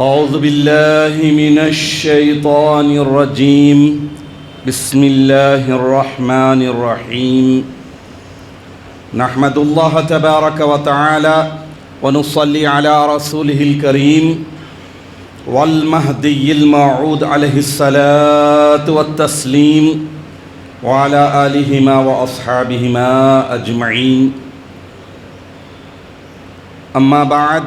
أعوذ بالله من الشيطان الرجيم. بسم الله الرحمن الرحيم. نحمد الله تبارك وتعالى ونصلي على رسوله الكريم والمهدي الموعود عليه الصلاة والتسليم وعلى آلهما وأصحابهما أجمعين. أما بعد،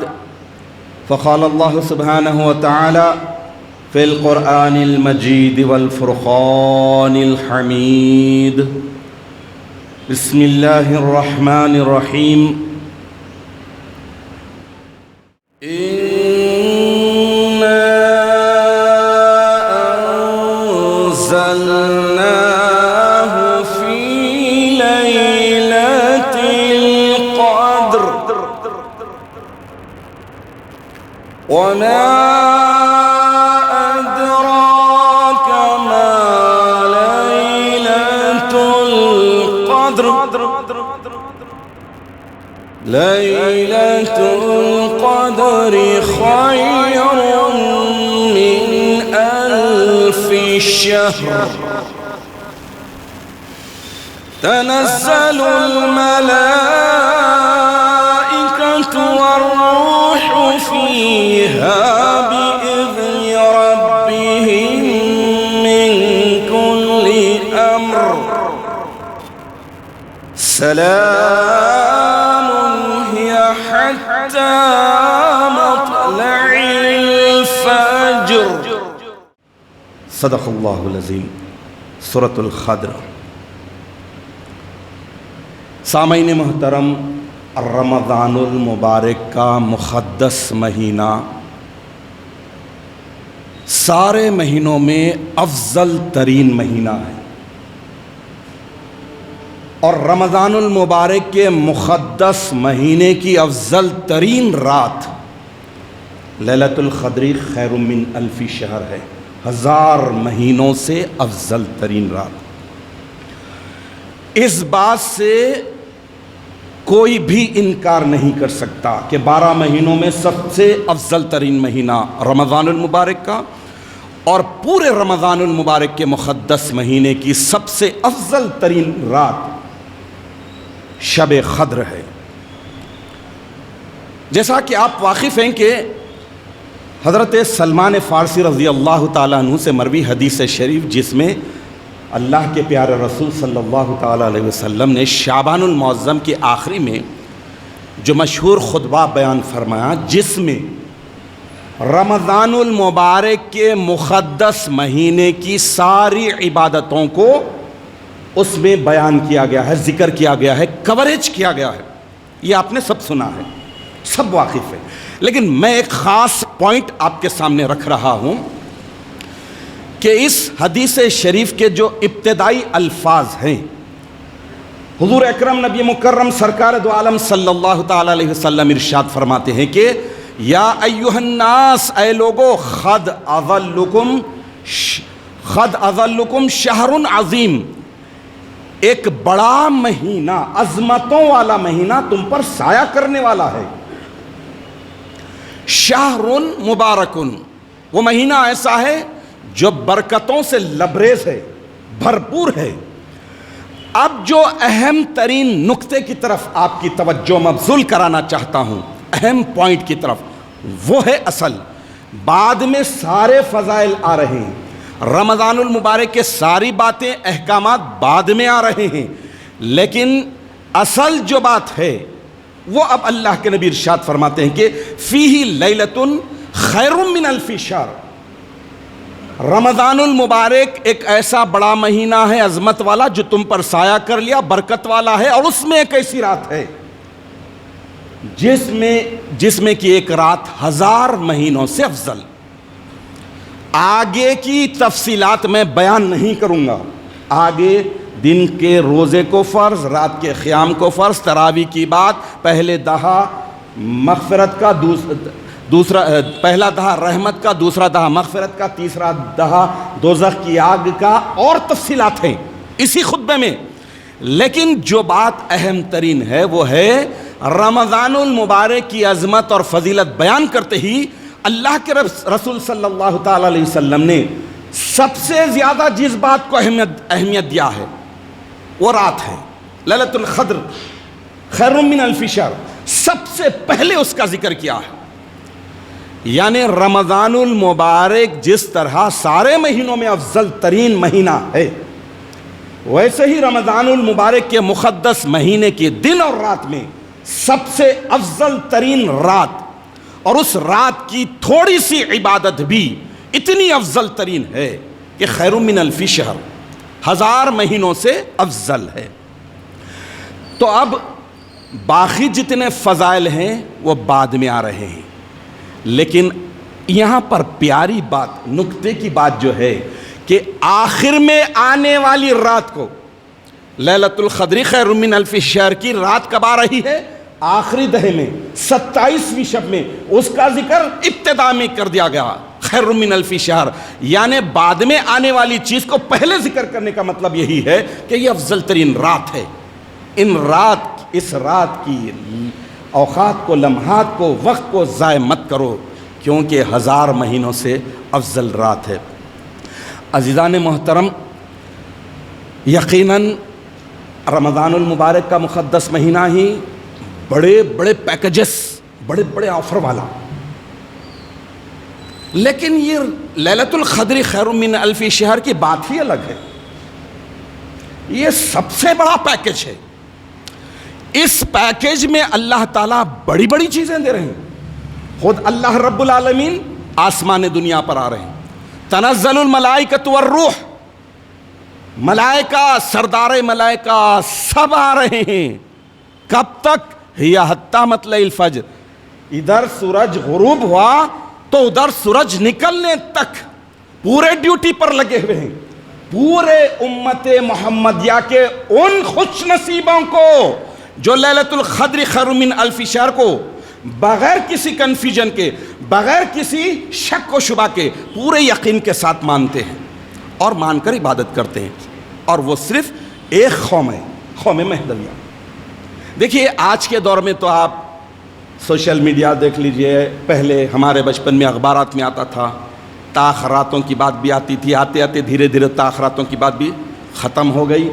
فقال الله سبحانه وتعالى في القرآن المجيد والفرقان الحميد. بسم الله الرحمن الرحيم. إنا أنزلناه في ليلة القدر وما أدراك ما ليلة القدر. ليلة القدر خير من 1000 شهر. تنزل الملائكة والروح فيها بإذن ربهم من كل أمر. سلام هي حتى مطلع الفجر. صدق اللہ العظیم. سورۃ القدر. سامعین محترم، رمضان المبارک کا مقدس مہینہ سارے مہینوں میں افضل ترین مہینہ ہے، اور رمضان المبارک کے مقدس مہینے کی افضل ترین رات لیلۃ القدر خیر من 1000 شہر ہے، 1000 مہینوں سے افضل ترین رات. اس بات سے کوئی بھی انکار نہیں کر سکتا کہ 12 مہینوں میں سب سے افضل ترین مہینہ رمضان المبارک کا، اور پورے رمضان المبارک کے مقدس مہینے کی سب سے افضل ترین رات شب قدر ہے. جیسا کہ آپ واقف ہیں کہ حضرت سلمان فارسی رضی اللہ تعالیٰ عنہ سے مروی حدیث شریف، جس میں اللہ کے پیارے رسول صلی اللہ تعالیٰ علیہ وسلم نے شعبان المعظم کے آخری میں جو مشہور خطبہ بیان فرمایا، جس میں رمضان المبارک کے مقدس مہینے کی ساری عبادتوں کو اس میں بیان کیا گیا ہے، ذکر کیا گیا ہے، کوریج کیا گیا ہے. یہ آپ نے سب سنا ہے، سب واقف ہے. لیکن میں ایک خاص پوائنٹ آپ کے سامنے رکھ رہا ہوں کہ اس حدیث شریف کے جو ابتدائی الفاظ ہیں، حضور اکرم نبی مکرم سرکار دو عالم صلی اللہ تعالی علیہ وسلم ارشاد فرماتے ہیں کہ یا ایھا الناس، اے لوگو، قد اظلکم شہر عظیم، ایک بڑا مہینہ، عظمتوں والا مہینہ تم پر سایہ کرنے والا ہے. شہر مبارکن، وہ مہینہ ایسا ہے جو برکتوں سے لبریز ہے، بھرپور ہے. اب جو اہم ترین نقطے کی طرف آپ کی توجہ مبذول کرانا چاہتا ہوں، اہم پوائنٹ کی طرف، وہ ہے اصل. بعد میں سارے فضائل آ رہے ہیں، رمضان المبارک کے ساری باتیں، احکامات بعد میں آ رہے ہیں، لیکن اصل جو بات ہے وہ اب اللہ کے نبی ارشاد فرماتے ہیں کہ فیہ لیلۃ خیر من 1000 شہر. رمضان المبارک ایک ایسا بڑا مہینہ ہے، عظمت والا، جو تم پر سایہ کر لیا، برکت والا ہے، اور اس میں ایک ایسی رات ہے جس میں کی ایک رات 1000 مہینوں سے افضل. آگے کی تفصیلات میں بیان نہیں کروں گا. آگے دن کے روزے کو فرض، رات کے قیام کو فرض، تراویح کی بات، پہلے دہا مغفرت کا، پہلا دہا رحمت کا، دوسرا دہا مغفرت کا، تیسرا دہا دوزخ کی آگ کا، اور تفصیلات ہیں اسی خطبے میں. لیکن جو بات اہم ترین ہے وہ ہے رمضان المبارک کی عظمت اور فضیلت بیان کرتے ہی اللہ کے رسول صلی اللہ تعالی علیہ وسلم نے سب سے زیادہ جس بات کو اہمیت دیا ہے وہ رات ہے. لیلۃ القدر خیر من الف شہر، سب سے پہلے اس کا ذکر کیا ہے. یعنی رمضان المبارک جس طرح سارے مہینوں میں افضل ترین مہینہ ہے، ویسے ہی رمضان المبارک کے مقدس مہینے کے دن اور رات میں سب سے افضل ترین رات، اور اس رات کی تھوڑی سی عبادت بھی اتنی افضل ترین ہے کہ خیر من الف شہر، 1000 مہینوں سے افضل ہے. تو اب باقی جتنے فضائل ہیں وہ بعد میں آ رہے ہیں، لیکن یہاں پر پیاری بات، نکتے کی بات جو ہے کہ آخر میں آنے والی رات کو لیلۃ القدر خیر من الف شہر کی رات کب آ رہی ہے؟ آخری دہے میں 27ویں شب میں. اس کا ذکر ابتدا میں کر دیا گیا خیر من الف شہر، یعنی بعد میں آنے والی چیز کو پہلے ذکر کرنے کا مطلب یہی ہے کہ یہ افضل ترین رات ہے. اس رات کی اوقات کو، لمحات کو، وقت کو ضائع مت کرو، کیونکہ 1000 مہینوں سے افضل رات ہے. عزیزان محترم، یقیناً رمضان المبارک کا مقدس مہینہ ہی بڑے بڑے پیکیجز، بڑے بڑے آفر والا، لیکن یہ لیلۃ القدر خیر من الف شہر کی بات ہی الگ ہے. یہ سب سے بڑا پیکیج ہے. اس پیکیج میں اللہ تعالیٰ بڑی بڑی چیزیں دے رہے ہیں. خود اللہ رب العالمین آسمان دنیا پر آ رہے ہیں. تنزل الملائکۃ والروح، ملائکہ، سردار ملائکہ سب آ رہے ہیں. کب تک؟ ہی حتی مطلع الفجر. ادھر سورج غروب ہوا تو ادھر سورج نکلنے تک پورے ڈیوٹی پر لگے ہوئے ہیں. پورے امت محمدیہ کے ان خوش نصیبوں کو جو لیلۃ القدر خیر من الف شہر کو بغیر کسی کنفیوژن کے، بغیر کسی شک و شبہ کے پورے یقین کے ساتھ مانتے ہیں اور مان کر عبادت کرتے ہیں. اور وہ صرف ایک قوم ہے، قوم مہدویہ. دیکھیے آج کے دور میں تو آپ سوشل میڈیا دیکھ لیجئے. پہلے ہمارے بچپن میں اخبارات میں آتا تھا، تاخیراتوں کی بات بھی آتی تھی. آتے آتے دھیرے دھیرے تاخیراتوں کی بات بھی ختم ہو گئی،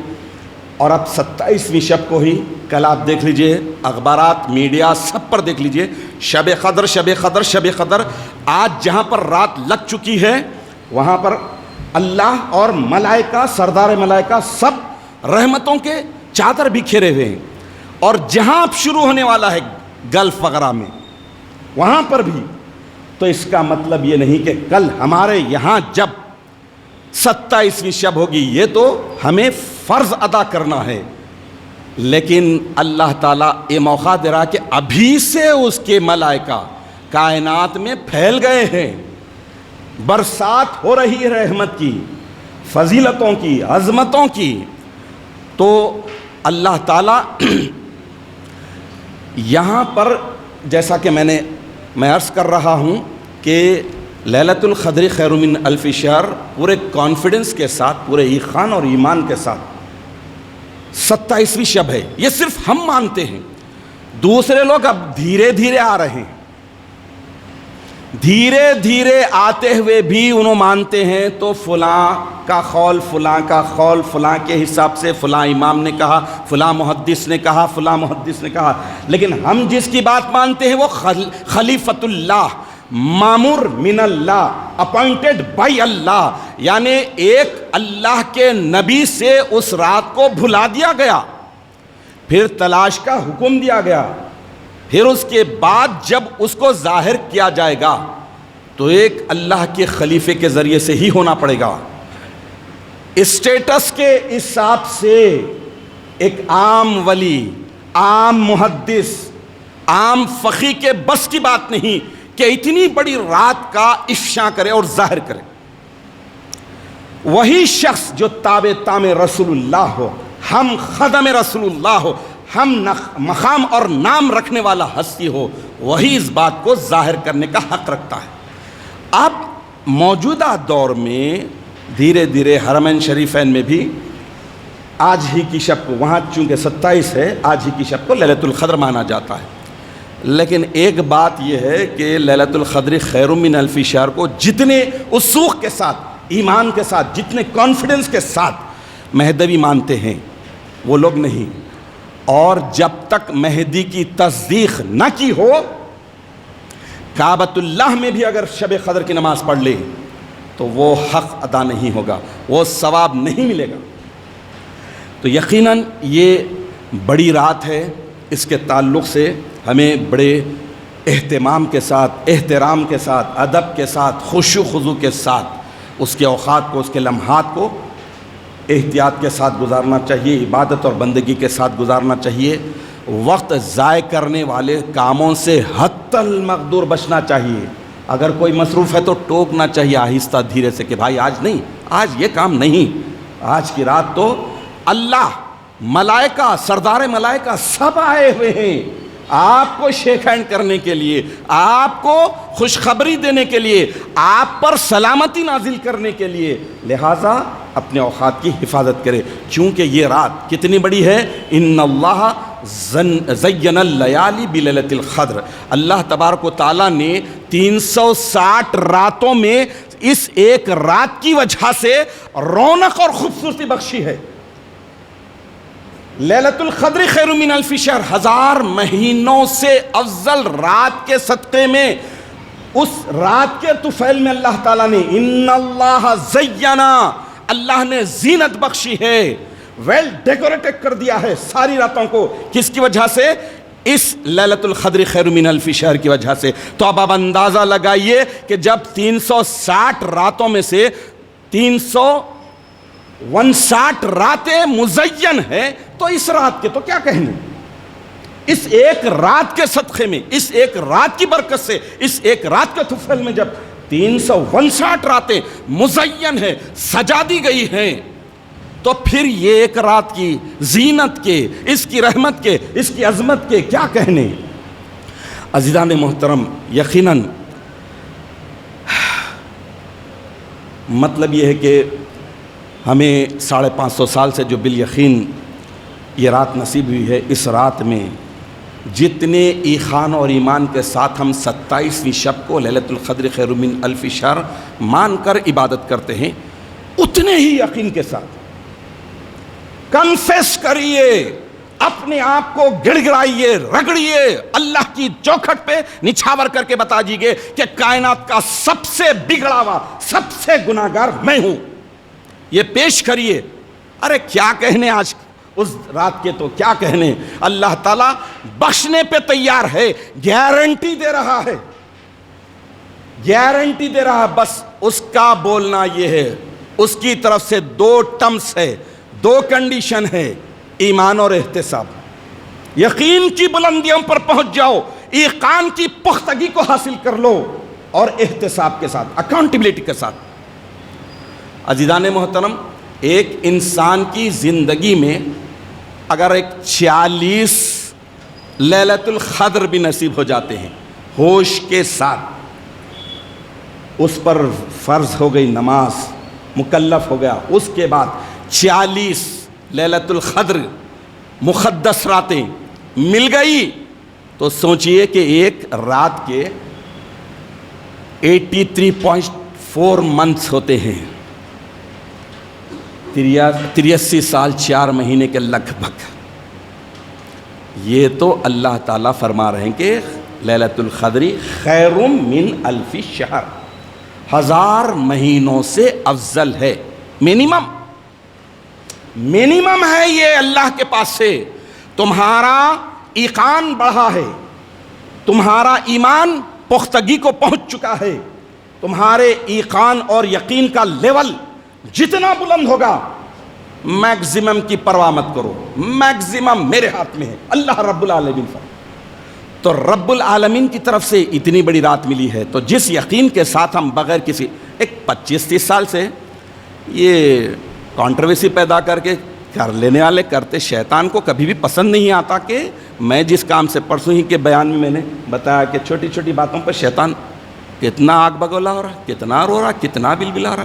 اور اب 27ویں شب کو ہی کل آپ دیکھ لیجئے، اخبارات، میڈیا سب پر دیکھ لیجئے، شب قدر شب قدر شب قدر. آج جہاں پر رات لگ چکی ہے وہاں پر اللہ اور ملائکہ، سردار ملائکہ سب رحمتوں کے چادر بکھیرے ہوئے ہیں. اور جہاں اب شروع ہونے والا ہے گلف وغیرہ میں، وہاں پر بھی. تو اس کا مطلب یہ نہیں کہ کل ہمارے یہاں جب 27ویں شب ہوگی یہ تو ہمیں فرض ادا کرنا ہے، لیکن اللہ تعالیٰ یہ موقع دے رہا کہ ابھی سے اس کے ملائکہ کائنات میں پھیل گئے ہیں. برسات ہو رہی ہے رحمت کی، فضیلتوں کی، عظمتوں کی. تو اللہ تعالیٰ یہاں پر جیسا کہ میں عرض کر رہا ہوں کہ لیلۃ القدر خیر من الف شہر پورے کانفیڈنس کے ساتھ، پورے ایقان اور ایمان کے ساتھ 27ویں شب ہے. یہ صرف ہم مانتے ہیں، دوسرے لوگ اب دھیرے دھیرے آ رہے ہیں. دھیرے دھیرے آتے ہوئے بھی انہوں مانتے ہیں تو فلاں کا قول، فلاں کا قول، فلاں کے حساب سے فلاں امام نے کہا، فلاں محدث نے کہا، فلاں محدث نے کہا. لیکن ہم جس کی بات مانتے ہیں وہ خلیفۃ اللہ، مامور من اللہ، اپوائنٹڈ بائی اللہ، یعنی ایک اللہ کے نبی سے اس رات کو بھلا دیا گیا، پھر تلاش کا حکم دیا گیا، پھر اس کے بعد جب اس کو ظاہر کیا جائے گا تو ایک اللہ کے خلیفے کے ذریعے سے ہی ہونا پڑے گا. اسٹیٹس کے حساب سے ایک عام ولی، عام محدث، عام فقیہ کے بس کی بات نہیں کہ اتنی بڑی رات کا افشاء کرے اور ظاہر کرے. وہی شخص جو تابع تام رسول اللہ ہو، ہم خدم رسول اللہ ہو، ہم مقام اور نام رکھنے والا ہستی ہو، وہی اس بات کو ظاہر کرنے کا حق رکھتا ہے. اب موجودہ دور میں دھیرے دھیرے حرمین شریفین میں بھی آج ہی کی شب کو، وہاں چونکہ 27 ہے، آج ہی کی شب کو لیلۃ القدر مانا جاتا ہے. لیکن ایک بات یہ ہے کہ لیلۃ القدر خیر من الف شہر کو جتنے وثوق کے ساتھ، ایمان کے ساتھ، جتنے کانفیڈنس کے ساتھ مہدوی مانتے ہیں وہ لوگ نہیں، اور جب تک مہدی کی تصدیق نہ کی ہو کعبۃ اللہ میں بھی اگر شب قدر کی نماز پڑھ لے تو وہ حق ادا نہیں ہوگا، وہ ثواب نہیں ملے گا۔ تو یقیناً یہ بڑی رات ہے، اس کے تعلق سے ہمیں بڑے اہتمام کے ساتھ، احترام کے ساتھ، ادب کے ساتھ، خشوع و خضوع کے ساتھ اس کے اوقات کو، اس کے لمحات کو احتیاط کے ساتھ گزارنا چاہیے، عبادت اور بندگی کے ساتھ گزارنا چاہیے۔ وقت ضائع کرنے والے کاموں سے حتی المقدور بچنا چاہیے۔ اگر کوئی مصروف ہے تو ٹوکنا چاہیے آہستہ دھیرے سے کہ بھائی آج نہیں، آج یہ کام نہیں، آج کی رات تو اللہ، ملائکہ، سردار ملائکہ سب آئے ہوئے ہیں آپ کو شیک ہینڈ کرنے کے لیے، آپ کو خوشخبری دینے کے لیے، آپ پر سلامتی نازل کرنے کے لیے، لہٰذا اپنے اوقات کی حفاظت کرے، چونکہ یہ رات کتنی بڑی ہے۔ ان اللہ زین اللیالی بلیلۃ القدر، اللہ تبارک و تعالیٰ نے 360 راتوں میں اس ایک رات کی وجہ سے رونق اور خوبصورتی بخشی ہے۔ لیلۃ القدر خیر من الف شہر، 1000 مہینوں سے افضل رات کے صدقے میں، اس رات کے طفیل میں اللہ تعالیٰ نے ان اللہ زینا، اللہ نے زینت بخشی ہے، ویل ڈیکوریٹڈ کر دیا ہے ساری راتوں کو۔ کس کی وجہ سے؟ اس لیلۃ القدر خیر من الف شہر کی وجہ سے۔ تو اب آپ اندازہ لگائیے کہ جب 360 راتوں میں سے 359 راتیں مزین ہیں تو اس رات کے تو کیا کہنے، اس ایک رات کے صدقے میں، اس ایک رات کی برکت سے، اس ایک رات کے طفیل میں جب 359 راتیں مزین ہیں، سجا دی گئی ہیں، تو پھر یہ ایک رات کی زینت کے، اس کی رحمت کے، اس کی عظمت کے کیا کہنے۔ عزیزان محترم، یقیناً مطلب یہ ہے کہ ہمیں 550 سال سے جو بالیقین یہ رات نصیب ہوئی ہے، اس رات میں جتنے ایقان اور ایمان کے ساتھ ہم 27ویں شب کو لیلۃ القدر خیر من الف شہر مان کر عبادت کرتے ہیں، اتنے ہی یقین کے ساتھ کنفیس کریے، اپنے آپ کو گڑ گڑائیے، رگڑیے، اللہ کی چوکھٹ پہ نچھاور کر کے بتا دیجیے کہ کائنات کا سب سے بگڑا ہوا، سب سے گناہگار میں ہوں۔ یہ پیش کریے۔ ارے کیا کہنے آج اس رات کے، تو کیا کہنے، اللہ تعالیٰ بخشنے پہ تیار ہے، گارنٹی دے رہا ہے، گارنٹی دے رہا ہے، بس اس کا بولنا یہ ہے، اس کی طرف سے 2 ٹرمز ہے، 2 کنڈیشن ہے، ایمان اور احتساب۔ یقین کی بلندیوں پر پہنچ جاؤ، ایقان کی پختگی کو حاصل کر لو، اور احتساب کے ساتھ، اکاؤنٹیبلٹی کے ساتھ۔ عزیزان محترم، ایک انسان کی زندگی میں اگر 40 لیلۃ القدر بھی نصیب ہو جاتے ہیں ہوش کے ساتھ، اس پر فرض ہو گئی نماز، مکلف ہو گیا، اس کے بعد 40 لیلۃ القدر مقدس راتیں مل گئی، تو سوچئے کہ ایک رات کے 83.4 منتھس ہوتے ہیں، 83 سال 4 مہینے کے لگ بھگ۔ یہ تو اللہ تعالیٰ فرما رہے ہیں کہ لیلۃ القدر خیر من الف شہر، 1000 مہینوں سے افضل ہے، منیمم ہے یہ اللہ کے پاس سے۔ تمہارا ایقان بڑھا ہے، تمہارا ایمان پختگی کو پہنچ چکا ہے، تمہارے ایقان اور یقین کا لیول جتنا بلند ہوگا، میکزیمم کی پرواہ مت کرو، میکزیمم میرے ہاتھ میں ہے، اللہ رب العالمین فرماتا۔ تو رب العالمین کی طرف سے اتنی بڑی رات ملی ہے، تو جس یقین کے ساتھ ہم بغیر کسی 25-30 سال سے یہ کانٹروورسی پیدا کر کے کر لینے والے کرتے، شیطان کو کبھی بھی پسند نہیں آتا کہ میں جس کام سے پرسوں ہی کے بیان میں نے بتایا کہ چھوٹی چھوٹی باتوں پر شیطان کتنا آگ بگولا ہو رہا، کتنا رو رہا، کتنا بلبلا رہا۔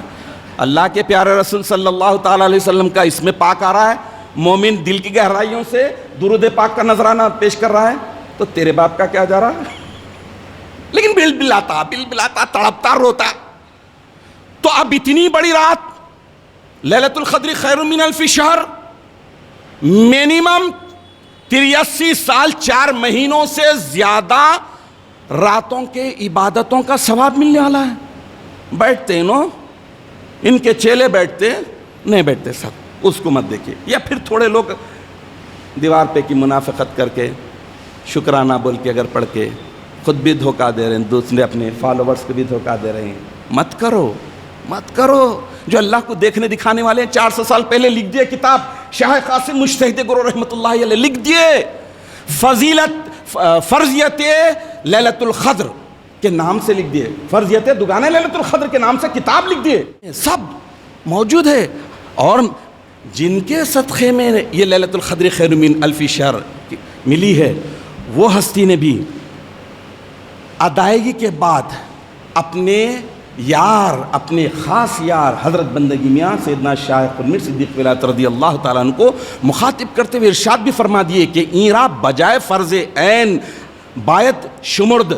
اللہ کے پیارے رسول صلی اللہ تعالیٰ علیہ وسلم کا اس میں پاک آ رہا ہے، مومن دل کی گہرائیوں سے درود پاک کا نذرانہ پیش کر رہا ہے، تو تیرے باپ کا کیا جا رہا؟ لیکن بل بلاتا تڑپتا روتا. تو اب اتنی بڑی رات لیلۃ القدر خیر من الف شہر، منیمم 83 سال 4 مہینوں سے زیادہ راتوں کے عبادتوں کا ثواب ملنے والا ہے. بیٹھتے نو ان کے چیلے بیٹھتے نہیں بیٹھتے سب، اس کو مت دیکھیے. یا پھر تھوڑے لوگ دیوار پہ کی منافقت کر کے شکرانہ بول کے اگر پڑھ کے خود بھی دھوکہ دے رہے ہیں، دوسرے اپنے فالوورز کو بھی دھوکہ دے رہے ہیں. مت کرو. جو اللہ کو دیکھنے دکھانے والے ہیں 400 سال پہلے لکھ دیے کتاب، شاہ قاسم مجتہد گرو رحمۃ اللہ علیہ لکھ دیے فرضیت لیلۃ القدر کے نام سے لکھ دیے، فرضیت دگانے لیلۃ القدر کے نام سے کتاب لکھ دیے. سب موجود ہے. اور جن کے صدقے میں یہ لیلۃ القدر خیر من الف شہر ملی ہے، وہ ہستی نے بھی ادائیگی کے بعد اپنے یار، اپنے خاص یار حضرت بندگی میاں سیدنا شاہ قرمیر صدیق ولایت رضی اللہ تعالیٰ عنہ کو مخاطب کرتے ہوئے ارشاد بھی فرما دیے کہ ایرا بجائے فرض عین بایت شمرد،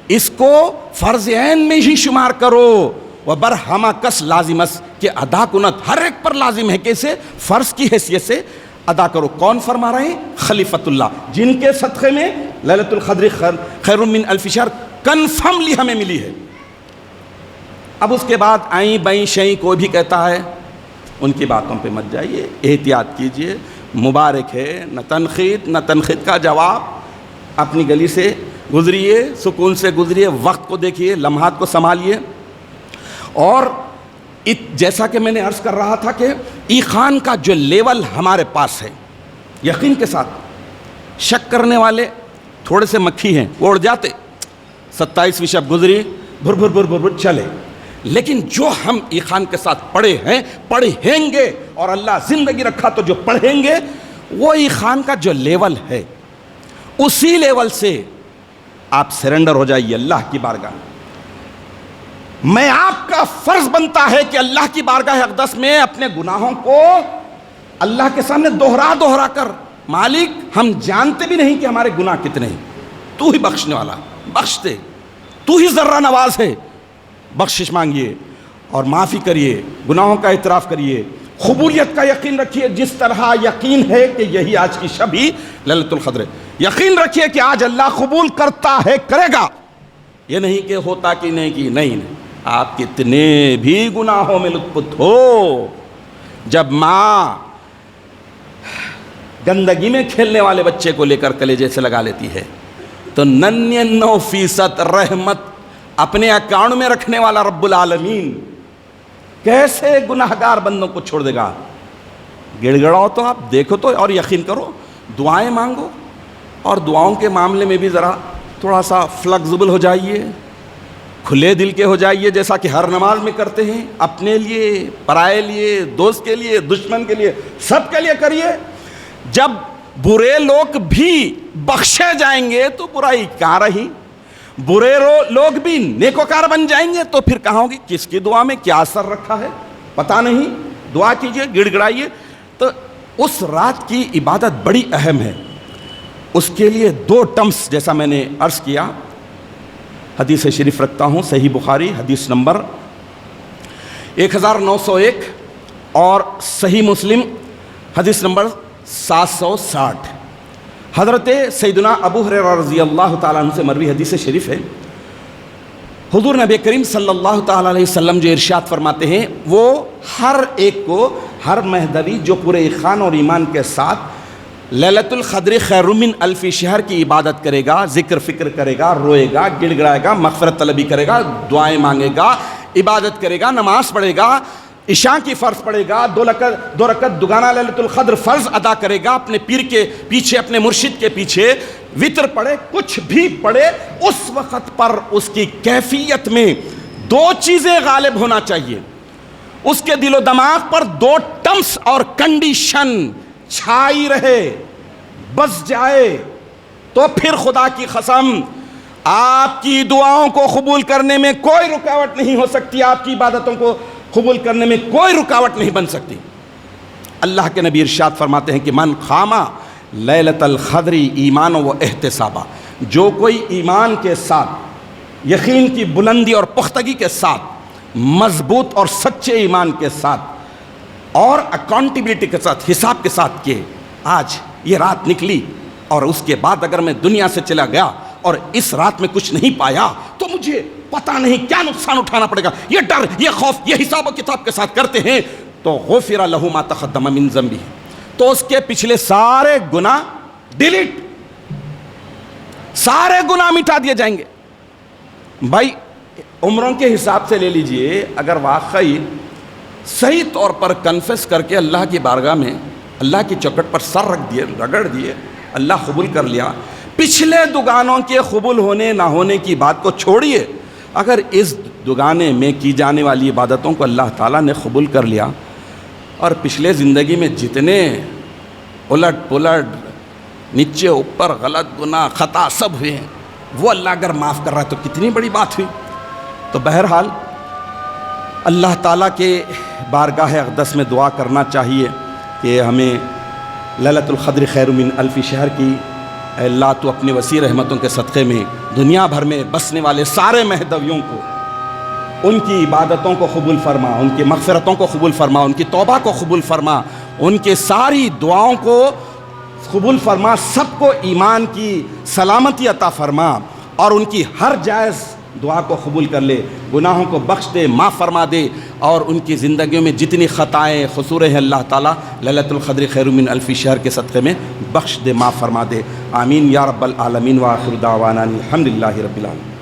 اس کو فرض عین میں ہی شمار کرو. وبرہما کس لازمس کہ ادا کنت ہر ایک پر لازم ہے کہ اسے فرض کی حیثیت سے ادا کرو. کون فرما رہے ہیں؟ خلیفۃ اللہ، جن کے صدقے میں لیلۃ القدر خیر من الف شہر کنفرملی ہمیں ملی ہے. اب اس کے بعد آئیں بائیں شئیں کوئی بھی کہتا ہے، ان کی باتوں پہ مت جائیے، احتیاط کیجئے. مبارک ہے، نہ تنقید کا جواب. اپنی گلی سے گزریے، سکون سے گزریے، وقت کو دیکھیے، لمحات کو سنبھالیے. اور جیسا کہ میں نے عرض کر رہا تھا کہ ایقان کا جو لیول ہمارے پاس ہے، یقین کے ساتھ شک کرنے والے تھوڑے سے مکھی ہیں، وہ اڑ جاتے. 27ویں شب گزری، بھر بھر بھر بھر بھر چلے. لیکن جو ہم ایقان کے ساتھ پڑھیں گے اور اللہ زندگی رکھا تو جو پڑھیں گے، وہ ایقان کا جو لیول ہے، اسی لیول سے آپ سرنڈر ہو جائیے اللہ کی بارگاہ. میں آپ کا فرض بنتا ہے کہ اللہ کی بارگاہ اقدس میں اپنے گناہوں کو اللہ کے سامنے دوہرا کر، مالک ہم جانتے بھی نہیں کہ ہمارے گناہ کتنے ہیں، تو ہی بخشنے والا، بخش دے، تو ہی ذرہ نواز ہے. بخشش مانگیے اور معافی کریے، گناہوں کا اعتراف کریے، قبولیت کا یقین رکھیے. جس طرح یقین ہے کہ یہی آج کی شب ہی لیلۃ القدر ہے، یقین رکھیے کہ آج اللہ قبول کرتا ہے، کرے گا. یہ نہیں کہ ہوتا کہ نہیں. آپ کتنے بھی گناہوں میں لطف ہو، جب ماں گندگی میں کھیلنے والے بچے کو لے کر کلیجے سے لگا لیتی ہے، تو 99% رحمت اپنے اکاؤنٹ میں رکھنے والا رب العالمین کیسے گناہگار بندوں کو چھوڑ دے گا. گڑ گڑاؤ تو آپ دیکھو تو، اور یقین کرو، دعائیں مانگو، اور دعاؤں کے معاملے میں بھی ذرا تھوڑا سا فلیکسیبل ہو جائیے، کھلے دل کے ہو جائیے، جیسا کہ ہر نماز میں کرتے ہیں. اپنے لیے، پرائے لیے، دوست کے لیے، دشمن کے لیے، سب کے لیے کریے. جب برے لوگ بھی بخشے جائیں گے تو برائی کہاں رہی، برے لوگ بھی نیکوکار بن جائیں گے تو پھر کہاں ہوگی کس کی دعا میں کیا اثر رکھا ہے پتہ نہیں. دعا کیجئے، گڑ گڑائیے. تو اس رات کی عبادت بڑی اہم ہے. اس کے لیے 2 ٹرمز جیسا میں نے عرض کیا، حدیث شریف رکھتا ہوں، صحیح بخاری حدیث نمبر 1901 اور صحیح مسلم حدیث نمبر 760. حضرت سیدنا ابو ہریرہ رضی اللہ تعالیٰ عنہ سے مروی حدیث شریف ہے. حضور نبی کریم صلی اللہ تعالیٰ علیہ وسلم جو ارشاد فرماتے ہیں، وہ ہر ایک کو، ہر مہدوی جو پورے ایقان اور ایمان کے ساتھ لیلۃ القدر خیر من الف شہر کی عبادت کرے گا، ذکر فکر کرے گا، روئے گا، گڑ گڑائے گا، مغفرت طلبی کرے گا، دعائیں مانگے گا، عبادت کرے گا، نماز پڑھے گا، عشاء کی فرض پڑھے گا، 2 رکعت دگانا لیلۃ القدر فرض ادا کرے گا، اپنے پیر کے پیچھے، اپنے مرشد کے پیچھے وطر پڑھے، کچھ بھی پڑھے، اس وقت پر اس کی کیفیت میں 2 چیزیں غالب ہونا چاہیے. اس کے دل و دماغ پر 2 ٹرمز اور کنڈیشن چھائی رہے، بس جائے، تو پھر خدا کی قسم آپ کی دعاؤں کو قبول کرنے میں کوئی رکاوٹ نہیں ہو سکتی، آپ کی عبادتوں کو قبول کرنے میں کوئی رکاوٹ نہیں بن سکتی. اللہ کے نبی ارشاد فرماتے ہیں کہ من قام لیلۃ القدر ایمانا و احتسابا، جو کوئی ایمان کے ساتھ، یقین کی بلندی اور پختگی کے ساتھ، مضبوط اور سچے ایمان کے ساتھ اور اکاؤنٹیبلٹی کے ساتھ، حساب کے ساتھ کہ آج یہ رات نکلی اور اس کے بعد اگر میں دنیا سے چلا گیا اور اس رات میں کچھ نہیں پایا تو مجھے پتہ نہیں کیا نقصان اٹھانا پڑے گا، یہ ڈر، یہ خوف، یہ حساب و کتاب کے ساتھ کرتے ہیں تو غفر لہ ما تقدم من ذنبہ، تو اس کے پچھلے سارے گناہ ڈیلیٹ، سارے گناہ مٹا دیے جائیں گے۔ بھائی عمروں کے حساب سے لے لیجئے، اگر واقعی صحیح طور پر کنفیس کر کے اللہ کی بارگاہ میں اللہ کی چوکھٹ پر سر رکھ دیے، رگڑ دیے، اللہ قبول کر لیا، پچھلے دگانوں کے قبول ہونے نہ ہونے کی بات کو چھوڑیے، اگر اس دگانے میں کی جانے والی عبادتوں کو اللہ تعالیٰ نے قبول کر لیا اور پچھلے زندگی میں جتنے الٹ پلٹ، نیچے اوپر، غلط، گناہ، خطا سب ہوئے ہیں وہ اللہ اگر معاف کر رہا ہے تو کتنی بڑی بات ہوئی۔ تو بہرحال اللہ تعالیٰ کے بارگاہ اقدس میں دعا کرنا چاہیے کہ ہمیں لیلۃ القدر خیر من الف شہر کی، اے اللہ تو اپنی وسیع رحمتوں کے صدقے میں دنیا بھر میں بسنے والے سارے مہدویوں کو، ان کی عبادتوں کو قبول فرما، ان کی مغفرتوں کو قبول فرما، ان کی توبہ کو قبول فرما، ان کے ساری دعاؤں کو قبول فرما، سب کو ایمان کی سلامتی عطا فرما اور ان کی ہر جائز دعا کو قبول کر لے، گناہوں کو بخش دے، معاف فرما دے، اور ان کی زندگیوں میں جتنی خطائیں قصور ہیں اللہ تعالیٰ لیلۃ القدر خیر من الف شہر کے صدقے میں بخش دے، معاف فرما دے۔ آمین یا رب العالمین، وآخر دعوانا الحمدللہ رب العالمین۔